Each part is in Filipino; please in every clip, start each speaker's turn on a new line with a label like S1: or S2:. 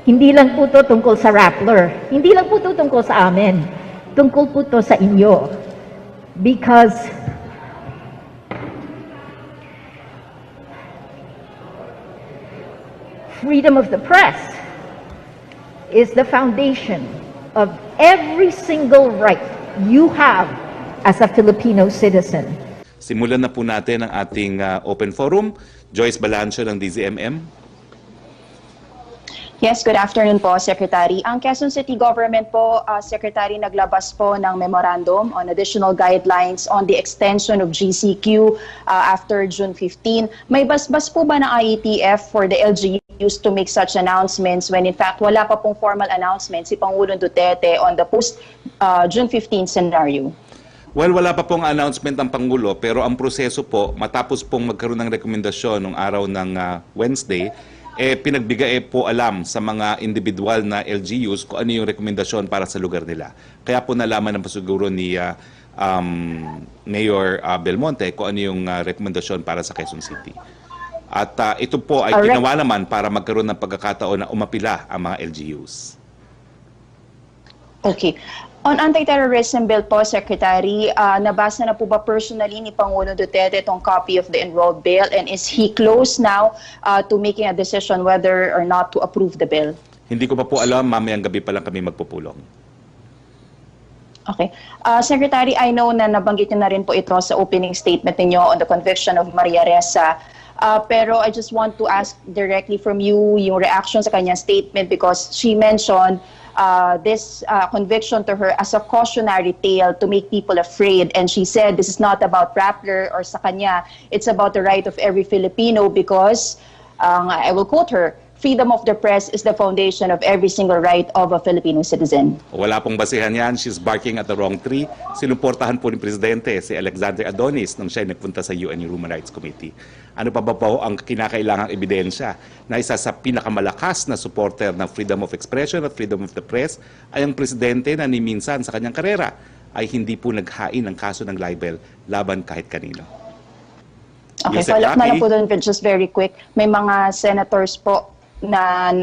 S1: Hindi lang po to tungkol sa Rappler. Hindi lang po to tungkol sa amin. Tungkol po to sa inyo. Because freedom of the press is the foundation of every single right you have as a Filipino citizen.
S2: Simulan na po natin ang ating open forum. Joyce Balancio ng DZMM.
S3: Yes, good afternoon po, Secretary. Ang Quezon City Government po, Secretary, naglabas po ng memorandum on additional guidelines on the extension of GCQ after June 15. May basbas po ba ng IETF for the LGUs to make such announcements when in fact wala pa pong formal announcement si Pangulong Duterte on the post-June 15 scenario?
S2: Well, wala pa pong announcement ng Pangulo, pero ang proseso po, matapos pong magkaroon ng rekomendasyon nung araw ng Wednesday, pinagbigay po alam sa mga individual na LGUs kung ano yung rekomendasyon para sa lugar nila. Kaya po nalaman ng pasiguro ni Mayor Belmonte kung ano yung rekomendasyon para sa Quezon City. At ito po ay ginawa naman para magkaroon ng pagkakataon na umapila ang mga LGUs.
S3: Okay. On anti-terrorism bill po, Secretary, nabasa na po ba personally ni Pangulong Duterte itong copy of the enrolled bill, and is he close now to making a decision whether or not to approve the bill?
S2: Hindi ko pa po alam, mamayang gabi pa lang kami magpupulong.
S3: Okay. Secretary, I know na nabanggit niyo na rin po ito sa opening statement ninyo on the conviction of Maria Ressa. Pero I just want to ask directly from you yung reaction sa kanyang statement because she mentioned this conviction to her as a cautionary tale to make people afraid. And she said this is not about Rappler or sa kanya. It's about the right of every Filipino because, I will quote her, freedom of the press is the foundation of every single right of a Filipino citizen.
S2: Wala pong basihan yan. She's barking at the wrong tree. Sinuportahan po ni Presidente si Alexander Adonis nung siya nagpunta sa UN Human Rights Committee. Ano pa ba po ang kinakailangang ebidensya na isa sa pinakamalakas na supporter ng freedom of expression at freedom of the press ay ang Presidente na ni minsan sa kanyang karera ay hindi po naghain ng kaso ng libel laban kahit kanino.
S3: Okay, follow up na lang po doon, just very quick. May mga senators po na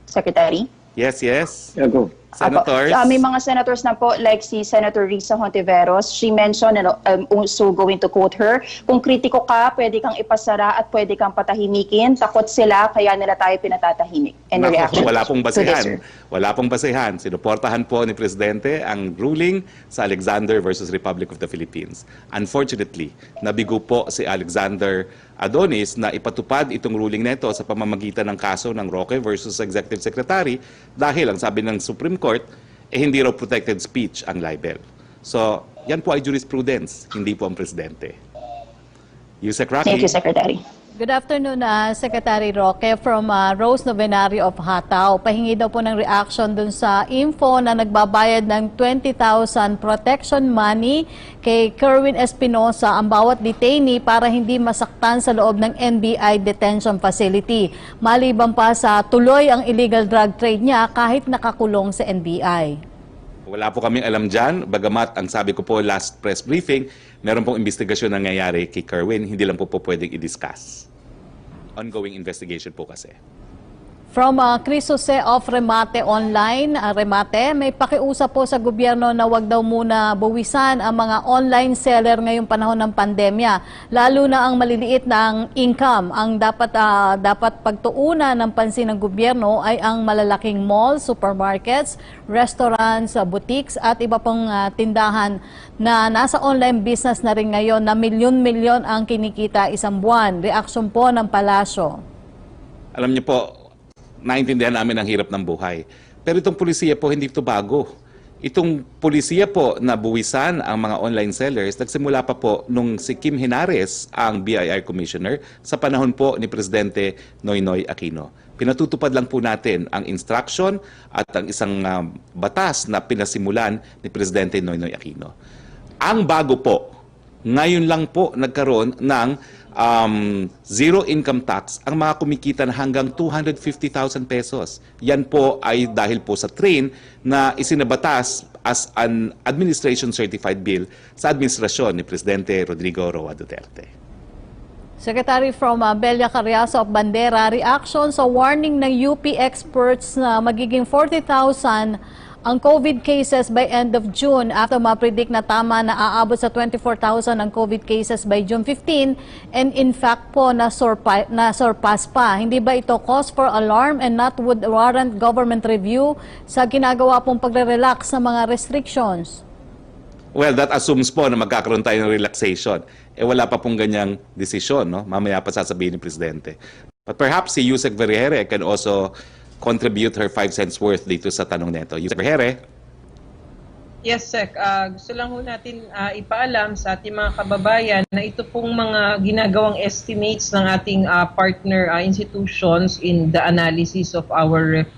S3: Secretary?
S2: Yes, yes.
S4: Yeah, go.
S2: Senators?
S3: May mga senators na po, like si Senator Risa Hontiviros. She mentioned, and I'm also going to quote her, kung kritiko ka, pwede kang ipasara at pwede kang patahimikin. Takot sila, kaya nila tayo pinatatahimik. Any reaction?
S2: Wala pong basihan. Wala pong basihan. Sinuportahan po ni Presidente ang ruling sa Alexander versus Republic of the Philippines. Unfortunately, nabigo po si Alexander Adonis na ipatupad itong ruling nito sa pamamagitan ng kaso ng Roque versus Executive Secretary dahil ang sabi ng Supreme Court, hindi raw protected speech ang libel. So, yan po ay jurisprudence, hindi po ang Presidente. Yusek Rocky.
S3: Thank you, Secretary.
S5: Good afternoon, Secretary Roque from Rose Novenario of Hataw. Pahingi daw po ng reaction dun sa info na nagbabayad ng 20,000 protection money kay Kerwin Espinosa ang bawat detainee para hindi masaktan sa loob ng NBI detention facility. Maliban pa sa tuloy ang illegal drug trade niya kahit nakakulong sa NBI.
S2: Wala po kaming alam dyan, bagamat ang sabi ko po last press briefing, meron pong investigasyon na nangyayari kay Kerwin, hindi lang po pwedeng i-discuss. Ongoing investigation po kasi.
S5: From Chris Jose of Remate Online, Remate, may pakiusap po sa gobyerno na wag daw muna buwisan ang mga online seller ngayong panahon ng pandemya. Lalo na ang maliliit na income. Ang dapat pagtuunan ng pansin ng gobyerno ay ang malalaking malls, supermarkets, restaurants, boutiques at iba pong tindahan na nasa online business na rin ngayon na milyon-milyon ang kinikita isang buwan. Reaksyon po ng palasyo.
S2: Alam niyo po, naintindihan namin ang hirap ng buhay. Pero itong pulisiya po, hindi ito bago. Itong pulisiya po na buwisan ang mga online sellers, nagsimula pa po nung si Kim Henares, ang BIR Commissioner, sa panahon po ni Presidente Noynoy Aquino. Pinatutupad lang po natin ang instruction at ang isang batas na pinasimulan ni Presidente Noynoy Aquino. Ang bago po, ngayon lang po nagkaroon ng zero income tax ang mga kumikita na hanggang 250,000 pesos. Yan po ay dahil po sa train na isinabatas as an administration certified bill sa administrasyon ni Presidente Rodrigo Roa Duterte.
S5: Secretary from Belia Carriazo of Bandera, reaction sa warning ng UP experts na magiging 40,000 ang COVID cases by end of June after ma-predict na tama na aabot sa 24,000 ang COVID cases by June 15 and in fact po na-surpass pa. Hindi ba ito cause for alarm and not would warrant government review sa ginagawa pong pagre-relax ng mga restrictions?
S2: Well, that assumes po na magkakaroon tayo ng relaxation. Wala pa pong ganyang desisyon, no? Mamaya pa sasabihin ni Presidente. But perhaps si Yusek Vergere can also contribute her 5 cents worth dito sa tanong nito. Yusek Vergere?
S4: Yes, Sec. Gusto lang ho natin ipaalam sa ating mga kababayan na ito pong mga ginagawang estimates ng ating partner institutions in the analysis of our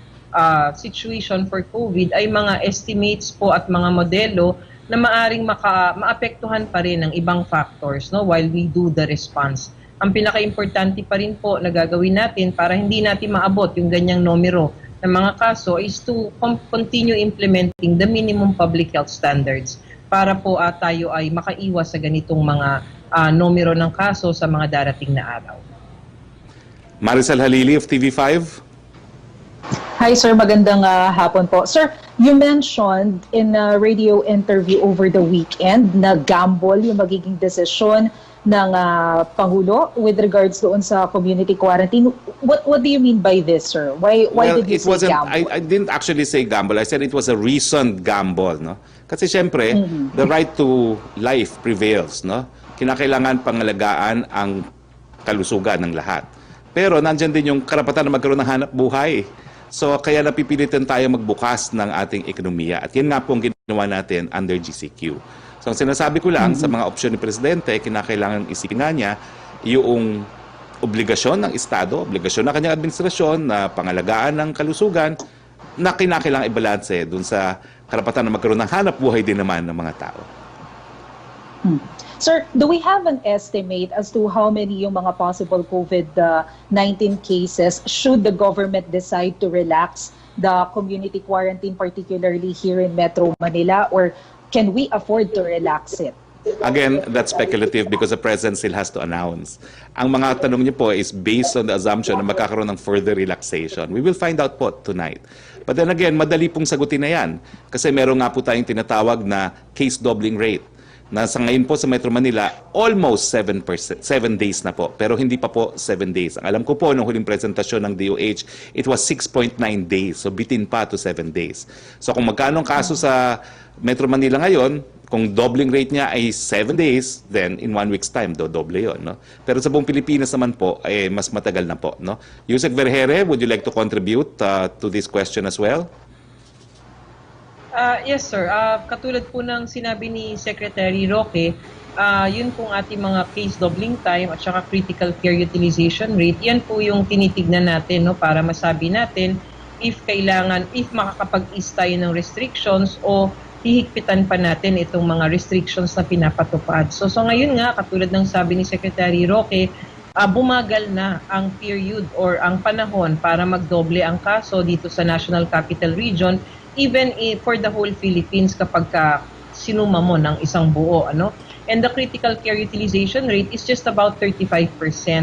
S4: situation for COVID ay mga estimates po at mga modelo na maaring maapektuhan pa rin ng ibang factors, no, while we do the response. Ang pinaka-importante pa rin po na gagawin natin para hindi natin maabot yung ganyang numero ng mga kaso is to continue implementing the minimum public health standards para po tayo ay makaiwas sa ganitong mga numero ng kaso sa mga darating na araw.
S2: Maricel Halili of TV5.
S6: Hi sir, magandang hapon po. Sir, you mentioned in a radio interview over the weekend na gamble yung magiging desisyon ng Pangulo with regards doon sa community quarantine. What do you mean by this, sir? Why did you say gamble?
S2: I didn't actually say gamble. I said it was a reasoned gamble, no? Kasi syempre, the right to life prevails, no? Kinakailangan pangalagaan ang kalusugan ng lahat. Pero nandiyan din yung karapatan na magkaroon ng hanap buhay. So kaya napipilitan tayo magbukas ng ating ekonomiya. At yan nga po ang ginawa natin under GCQ. So ang sinasabi ko lang sa mga opsyon ni Presidente, kinakailangan isipin nga niya yung obligasyon ng Estado, obligasyon ng kanyang administrasyon na pangalagaan ng kalusugan na kinakailangan ibalanse dun sa karapatan na magkaroon ng hanap buhay din naman ng mga tao.
S6: Sir, do we have an estimate as to how many yung mga possible COVID-19 cases should the government decide to relax the community quarantine, particularly here in Metro Manila, or can we afford to relax it?
S2: Again, that's speculative because the President still has to announce. Ang mga tanong niyo po is based on the assumption na magkakaroon ng further relaxation. We will find out po tonight. But then again, madali pong sagutin na yan kasi meron nga po tayong tinatawag na case doubling rate. Nasa ngayon po sa Metro Manila, almost 7 days na po. Pero hindi pa po 7 days. Ang alam ko po, nung huling presentasyon ng DOH, it was 6.9 days. So bitin pa to 7 days. So kung magkano ang kaso sa Metro Manila ngayon, kung doubling rate niya ay 7 days, then in 1 week's time, doble yun. No? Pero sa buong Pilipinas naman po, ay mas matagal na po. No? Yusek Vergere, would you like to contribute to this question as well?
S4: Yes, sir. Katulad po ng sinabi ni Secretary Roque, yun pong ating mga case doubling time at saka critical care utilization rate, yan po yung tinitignan natin, no, para masabi natin if makakapag-ease tayo ng restrictions o hihigpitan pa natin itong mga restrictions na pinapatupad. So ngayon nga, katulad ng sabi ni Secretary Roque, bumagal na ang period or ang panahon para magdoble ang kaso dito sa National Capital Region, even for the whole Philippines kapag sinuma mo ng isang buo, ano? And the critical care utilization rate is just about 35%.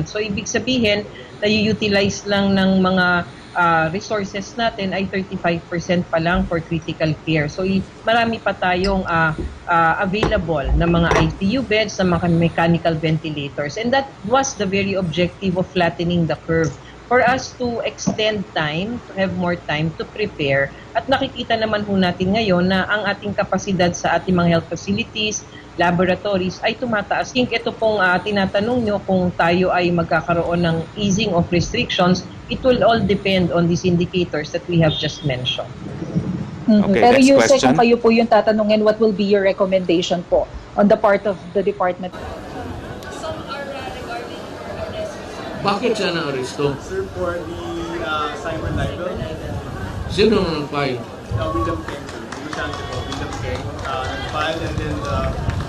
S4: So ibig sabihin na i-utilize lang ng mga resources natin ay 35% pa lang for critical care. So marami pa tayong available na mga ICU beds, na mga mechanical ventilators. And that was the very objective of flattening the curve, for us to extend time, to have more time to prepare. At nakikita naman ho natin ngayon na ang ating kapasidad sa ating mga health facilities, laboratories ay tumataas. Think ito pong tinatanong nyo kung tayo ay magkakaroon ng easing of restrictions, it will all depend on these indicators that we have just mentioned.
S2: Okay,
S6: pero
S2: next
S6: Yusek,
S2: question.
S6: kung kayo po yung tatanungin, what will be your recommendation po on the part of the department?
S7: Bakit siya na-aresto?
S8: Sir, for the cyber libel,
S7: Sino nang nag-file?
S8: William Keng, sir. William Keng, nag-file, and then the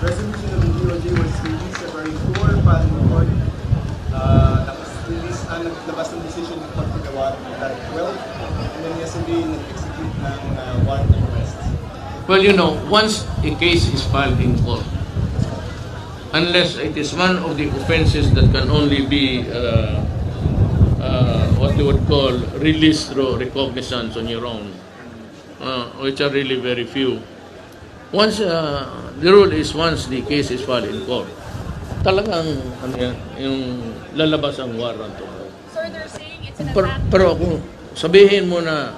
S8: resolution of the DOJ was released February 4, Panuorin. Tapos naglabas ng decision ng pagkagawa ng February 12, and then yesterday nag-execute ng warrant of arrest.
S7: Well, you know, once a case is filed in court, unless it is one of the offenses that can only be what you would call released through recognizance on your own, which are really very few. Once the rule is once the case is filed in court, talagang ano yan, yung lalabas ang warrant.
S9: Sir, they're saying it's an
S7: Pero kung sabihin mo na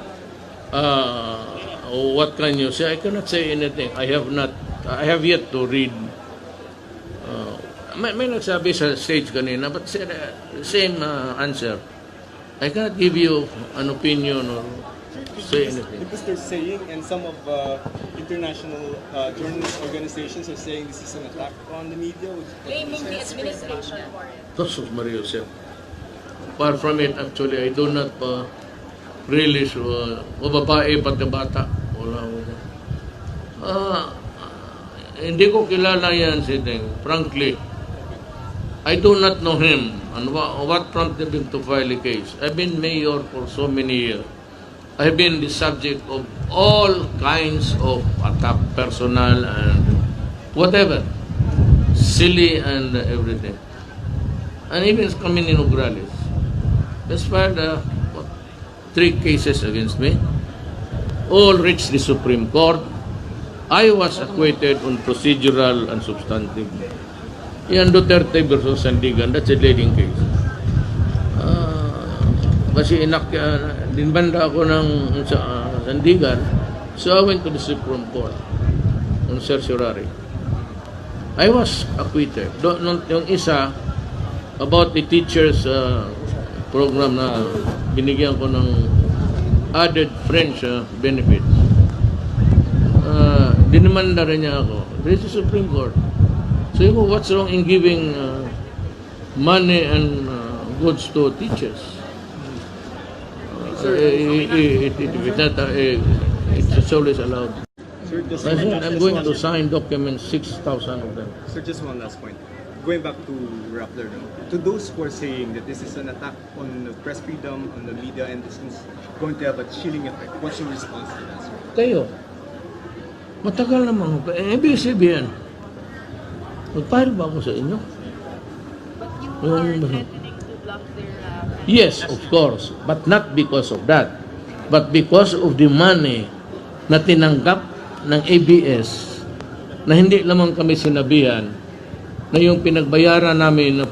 S7: what can you say, I cannot say anything. I have yet to read. May nagsabi sa stage kanina, but said same answer. I cannot give you an opinion or say anything.
S8: Because they're saying, and some of international journalist organizations are saying this is an attack on the media.
S9: blaming the administration for it.
S7: That's what Maria said. Apart from it, actually, I do not really o babae pati bata. Wala. Hindi ko kilala yan si Deng. Frankly, I do not know him and what prompted him to file a case. I've been mayor for so many years. I've been the subject of all kinds of attack, personal and whatever, silly and everything. And even coming in Ugrales. There's filed 3 cases against me. All reached the Supreme Court. I was acquitted on procedural and substantive. Yan Duterte versus Sandigan, that's a leading case. Kasi dinbanda ako ng Sandigan, so I went to the Supreme Court on certiorari. I was acquitted. Yung isa, about the teachers program na binigyan ko ng added French benefits. Dinimanda rin niya ako. This is Supreme Court. So what's wrong in giving money and goods to teachers? It's always allowed.
S8: Sir,
S7: I'm going to sign documents, 6,000 of them.
S8: Sir, just one last point. Going back to Rappler, to those who are saying that this is an attack on the press freedom, on the media, and this is going to have a chilling effect, what's your response to that, sir?
S7: Kayo, matagal naman ako. Ibig sabihin, mag-file ba ako sa inyo?
S9: But you are threatening to block their
S7: Yes, of course. But not because of that. But because of the money na tinanggap ng ABS na hindi lamang kami sinabihan na yung pinagbayaran namin na